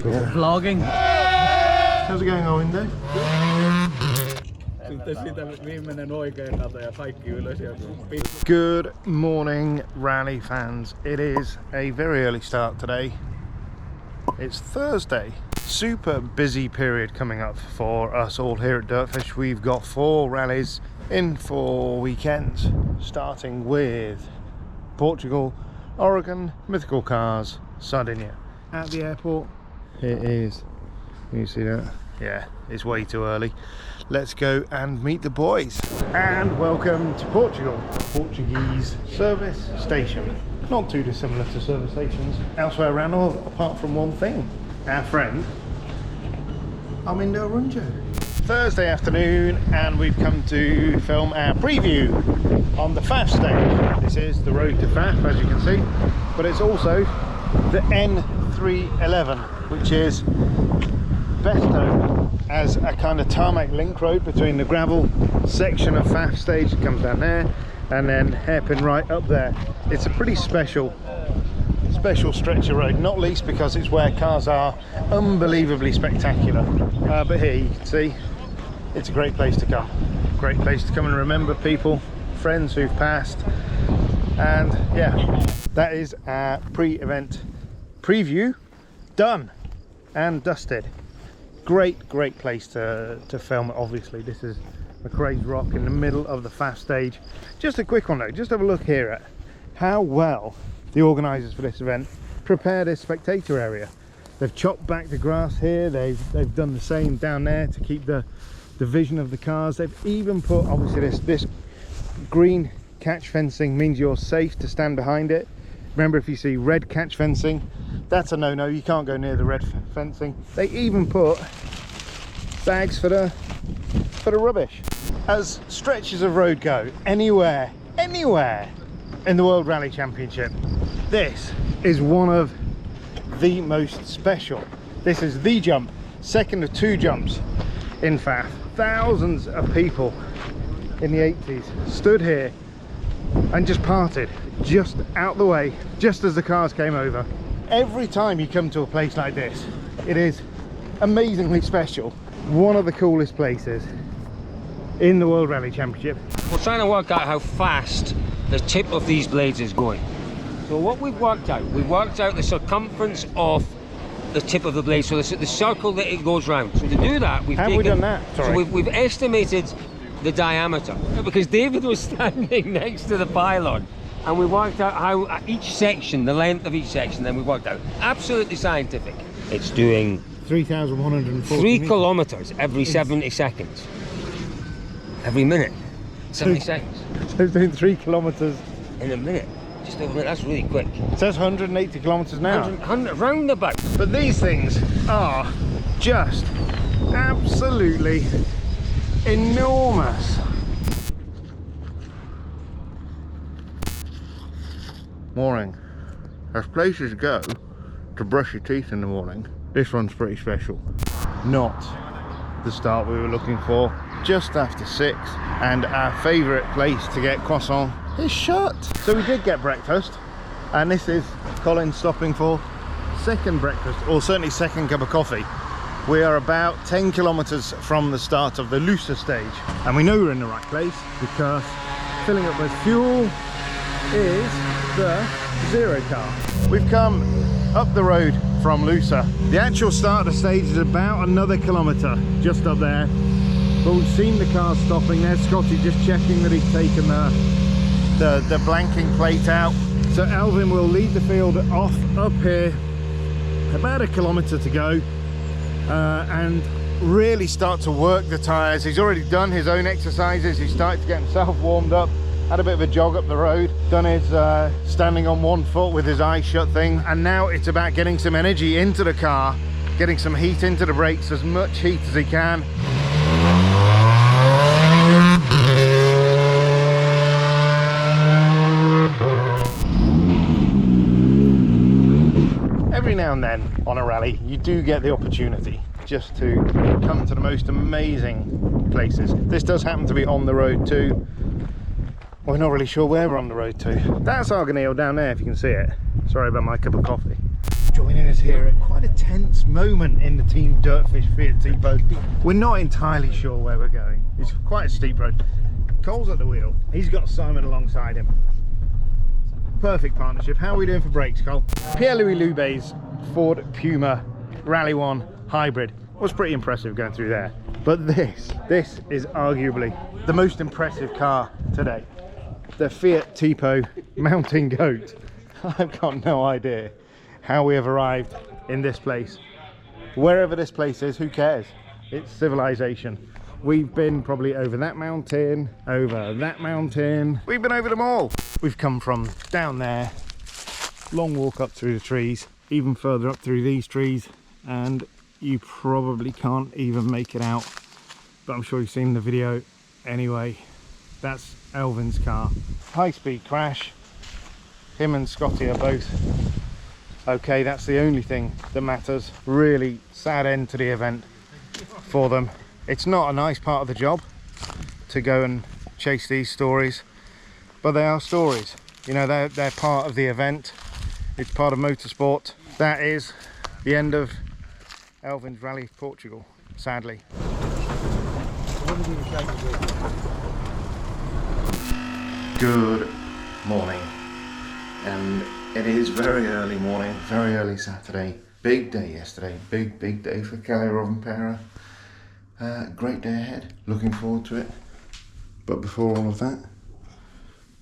Vlogging. How's it going, Oindo? Good morning, rally fans. It is a very early start today. It's Thursday. Super busy period coming up for us all here at Dirtfish. We've got 4 rallies in 4 weekends, starting with Portugal, Oregon, Mythical Cars, Sardinia. At the airport, it is. Can you see that? Yeah, it's way too early. Let's go and meet the boys. And welcome to Portugal, Portuguese service station. Not too dissimilar to service stations elsewhere around the world, apart from one thing. Our friend, Armindo Runjo. Thursday afternoon, and we've come to film our preview on the FAF stage. This is the road to FAF, as you can see, but it's also the N311, which is best known as a kind of tarmac link road between the gravel section of FAF stage that comes down there and then hairpin right up there. It's a pretty special stretch of road, not least because it's where cars are unbelievably spectacular. But here you can see it's a great place to come. Great place to come and remember people, friends who've passed. And yeah, that is our pre-event preview done and dusted. Great place to film it. Obviously this is McCray's Rock in the middle of the FAF stage. Just a quick one though, just have a look here at how well the organisers for this event prepare this spectator area. They've chopped back the grass here, they've done the same down there to keep the vision of the cars. They've even put, obviously this green catch fencing means you're safe to stand behind it. Remember, if you see red catch fencing, that's a no-no, you can't go near the red fencing. They even put bags for the rubbish. As stretches of road go, anywhere in the World Rally Championship, this is one of the most special. This is the jump, second of 2 jumps in FAF. Thousands of people in the 80s stood here and just parted just out the way, just as the cars came over. Every time you come to a place like this, it is amazingly special. One of the coolest places in the World Rally Championship. We're trying to work out how fast the tip of these blades is going. So what we've worked out the circumference of the tip of the blade, so the circle that it goes round. So to do that, we've done that? Sorry. So we've estimated the diameter, because David was standing next to the pylon, and we worked out how each section, the length of each section, then we worked out. Absolutely scientific. It's doing 3,140 3 kilometers every 70 seconds. Every minute. 70 seconds. So it's doing 3 kilometers in a minute. Just over a minute, that's really quick. It says 180 kilometers an hour. 100, roundabout. But these things are just absolutely enormous. Morning. As places go to brush your teeth in the morning, this one's pretty special. Not the start we were looking for. Just after 6, and our favourite place to get croissant is shut. So we did get breakfast, and this is Colin stopping for second breakfast, or certainly second cup of coffee. We are about 10 kilometres from the start of the Lusa stage, and we know we're in the right place because filling up with fuel is the Zero car. We've come up the road from Lusa. The actual start of the stage is about another kilometre just up there. But we've seen the cars stopping. There's Scotty just checking that he's taken the blanking plate out. So Alvin will lead the field off up here, about a kilometre to go, and really start to work the tyres. He's already done his own exercises. He's started to get himself warmed up, had a bit of a jog up the road, done his standing on 1 foot with his eyes shut thing, and now it's about getting some energy into the car, getting some heat into the brakes, as much heat as he can. Every now and then on a rally you do get the opportunity just to come to the most amazing places. This does happen to be on the road too. We're not really sure where we're on the road to. That's Arganil down there, if you can see it. Sorry about my cup of coffee. Joining us here at quite a tense moment in the Team Dirtfish Fiat Tipo. We're not entirely sure where we're going. It's quite a steep road. Cole's at the wheel. He's got Simon alongside him. Perfect partnership. How are we doing for brakes, Cole? Pierre-Louis Loubet's Ford Puma Rally 1 Hybrid was pretty impressive going through there. But this is arguably the most impressive car today. The Fiat Tipo Mountain Goat. I've got no idea how we have arrived in this place. Wherever this place is, who cares? It's civilization. We've been probably over that mountain, over that mountain. We've been over them all. We've come from down there, long walk up through the trees, even further up through these trees, and you probably can't even make it out, but I'm sure you've seen the video anyway. That's Elvin's car. High-speed crash. Him and Scotty are both okay. That's the only thing that matters. Really sad end to the event for them. It's not a nice part of the job to go and chase these stories, but they are stories. You know, they're part of the event. It's part of motorsport. That is the end of Elvin's Rally Portugal, sadly. Good morning, and it is very early morning, very early Saturday. Big day yesterday, big day for Kelly Rovanpera. Great day ahead, looking forward to it. But before all of that,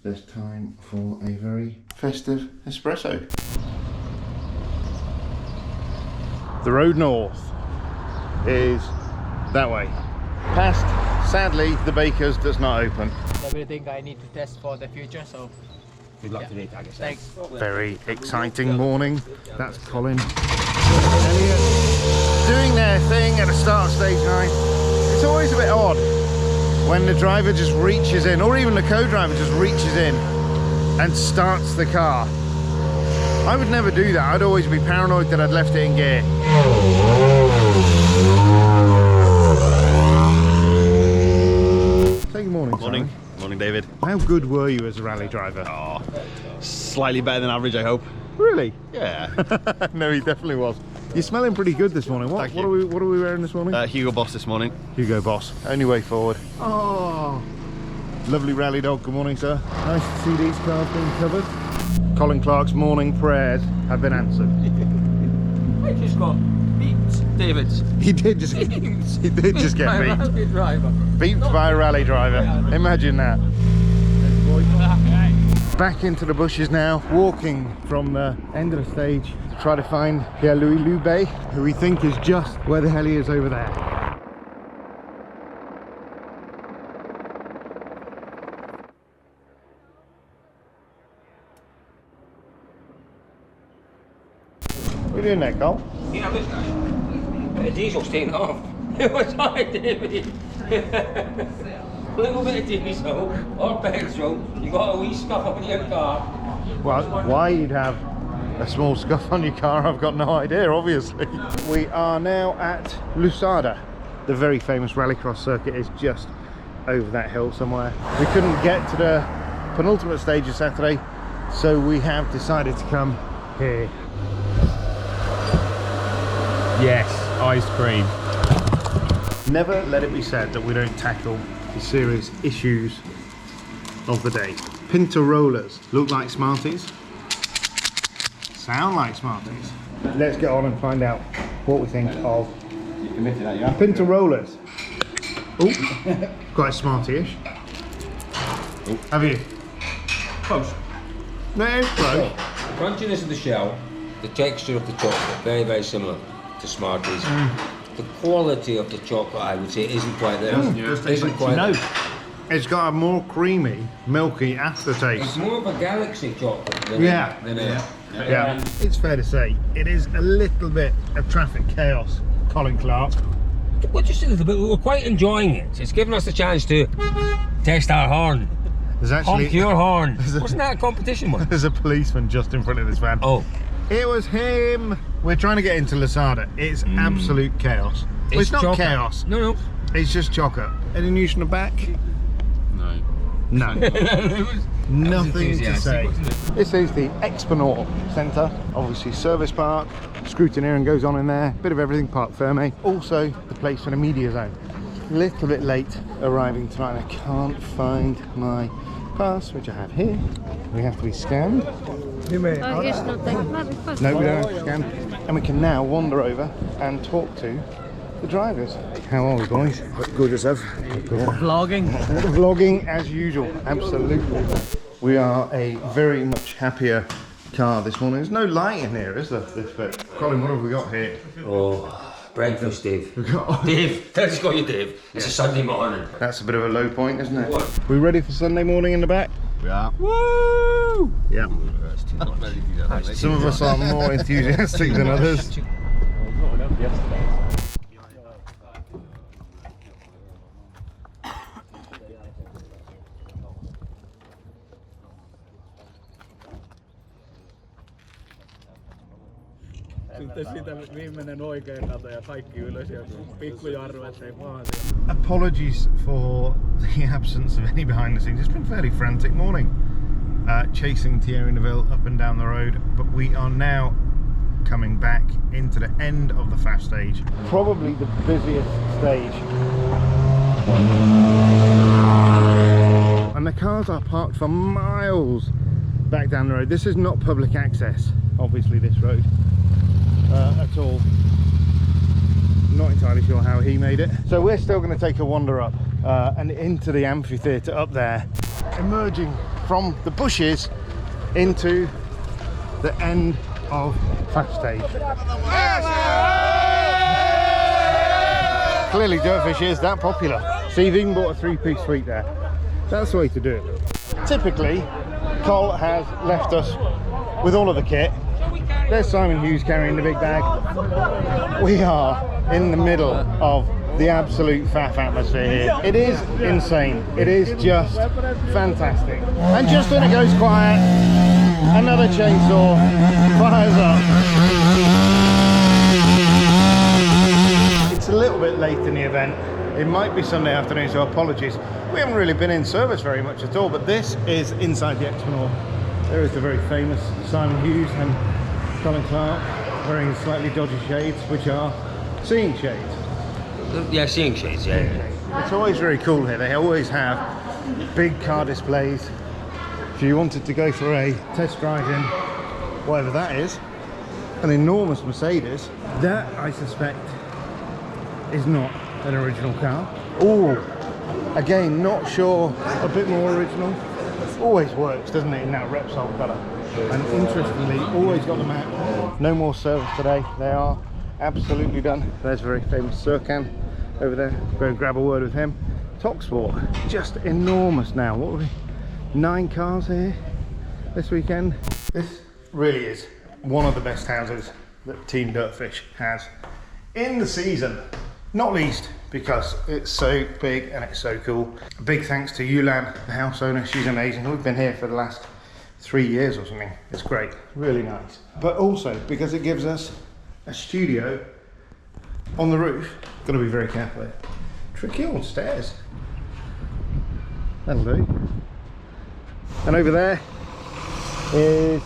there's time for a very festive espresso. The road north is that way. Past, sadly, the Baker's does not open. Everything I need to test for the future, so Good luck today, I guess. thanks. Very exciting morning. That's Colin. Elliot doing their thing at the start of stage 9. It's always a bit odd when the driver just reaches in, or even the co-driver just reaches in and starts the car. I would never do that. I'd always be paranoid that I'd left it in gear. Say good morning, Morning. Simon. Morning, David. How good were you as a rally driver? Oh, slightly better than average, I hope. Really? Yeah. No, he definitely was. You're smelling pretty good this morning. What Thank are you. we wearing this morning? Hugo Boss this morning. Hugo Boss. Only way forward. Oh, lovely rally dog. Good morning, sir. Nice to see these cars being covered. Colin Clark's morning prayers have been answered. I just got beeped, David. He did just get beeped. Driver. Beeped by a rally driver. Imagine that. Back into the bushes now, walking from the end of the stage to try to find Pierre-Louis Loubet, who we think is just where the hell he is over there. What are you doing there, Cole? Yeah, look, the diesel's taken off. What's that, David? A little bit of diesel or petrol, you got a wee scuff on your car. Well, why you'd have a small scuff on your car, I've got no idea, obviously. We are now at Lusada. The very famous rallycross circuit is just over that hill somewhere. We couldn't get to the penultimate stage of Saturday, so we have decided to come here. Yes, ice cream. Never let it be said that we don't tackle the serious issues of the day. Pinto rollers look like Smarties, sound like Smarties. Let's get on and find out what we think of Pinto rollers. Oh, quite Smarty-ish. Have you? Close. No, it's close. Crunchiness of the shell, the texture of the chocolate, very, very similar to Smarties. The quality of the chocolate, I would say, isn't quite there. Isn't quite No, there. it's got a more creamy, milky aftertaste. It's more of a galaxy chocolate than Yeah. Yeah, it's fair to say it is a little bit of traffic chaos, Colin Clark. Well, just a little bit. We're quite enjoying it. It's given us the chance to test our horn. There's actually Honk your horn. Wasn't that a competition one? there's a policeman just in front of this van. Oh. It was him. We're trying to get into Lasada. It's absolute chaos. Well, it's not chocolate. chaos. No. It's just chocolate. Any news from the back? No. No. Nothing to say. wasn't it? This is the Exponor Centre, obviously service park, scrutineering goes on in there, bit of everything, parc fermé. Also the place for the media zone. Little bit late arriving tonight. I can't find my pass, which I have here. We have to be scanned. No, we don't have to scan. And we can now wander over and talk to the drivers. How are we, boys? Good yourself. Vlogging. Vlogging as usual, absolutely. We are a very much happier car this morning. There's no light in here, is there? This bit. Colin, what have we got here? Oh, breakfast, Dave. Dave, let's go, you Dave. It's a Sunday morning. That's a bit of a low point, isn't it? We ready for Sunday morning in the back? We are. Woo! Yeah. Some of us are more enthusiastic than others. Sitten sitä viimeinen oikein rata ja kaikki ylös ja pikkujarru, ettei maa. Apologies for the absence of any behind the scenes. It's been a fairly frantic morning. Chasing Thierry Neuville up and down the road, but we are now coming back into the end of the fast stage. Probably the busiest stage. And the cars are parked for miles back down the road. This is not public access, obviously, this road at all. Not entirely sure how he made it. So we're still going to take a wander up and into the amphitheatre up there, emerging from the bushes into the end of fast stage. Clearly Dirtfish is that popular. So you've even bought a 3-piece suite there. That's the way to do it. Typically, Cole has left us with all of the kit. There's Simon Hughes carrying the big bag. We are in the middle of the absolute faff atmosphere here. It is insane. It is just fantastic. And just when it goes quiet, another chainsaw fires up. It's a little bit late in the event. It might be Sunday afternoon, so apologies. We haven't really been in service very much at all, but this is inside the Exponor. There is the very famous Simon Hughes and Colin Clark wearing slightly dodgy shades, which are seeing shades. Yeah, seeing shades, yeah. It's always very cool here. They always have big car displays. If you wanted to go for a test drive in whatever that is, an enormous Mercedes, that I suspect is not an original car. Oh, again, not sure, a bit more original. Always works, doesn't it, in that Repsol colour. And interestingly, always got the map. No more service today. They are absolutely done. There's a very famous Surcan over there. Go and grab a word with him. Top Sport, just enormous now. What were we? 9 cars here this weekend. This really is one of the best houses that Team Dirtfish has in the season. Not least because it's so big and it's so cool. A big thanks to Yulan, the house owner. She's amazing. We've been here for the last 3 years or something. It's great, really nice. But also because it gives us a studio on the roof. Got to be very careful here. Tricky old stairs. That'll do. And over there is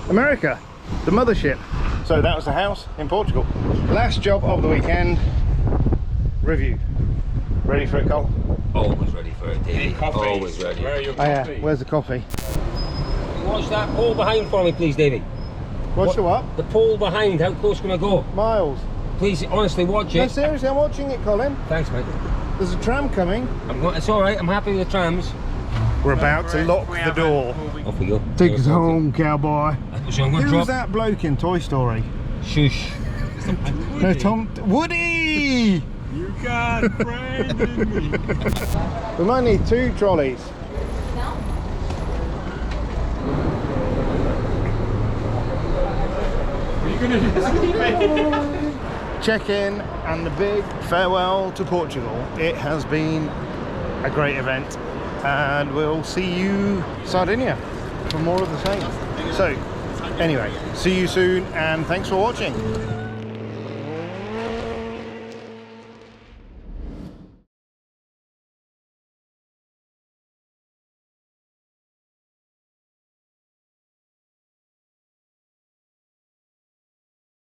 America, the mothership. So that was the house in Portugal. Last job of the weekend. Review. Ready for it, Cole? Always ready for it, Dave. Always ready. Where are your Oh yeah, coffee? where's the coffee? Watch that pole behind for me, please, Davey. Watch the what? The pole behind, how close can I go? Miles. Please, honestly, watch No, it. seriously, I'm watching it, Colin. Thanks, mate. There's a tram coming. It's all right, I'm happy with the trams. We're about to lock the door. Off we go. Take us home, cowboy. So I'm going to Who drop... was that bloke in Toy Story? Shush. No, Tom. Woody! You got a friend in me. We might need 2 trolleys. Are you gonna just Check in and the big farewell to Portugal. It has been a great event and we'll see you Sardinia for more of the same. So anyway, see you soon and thanks for watching.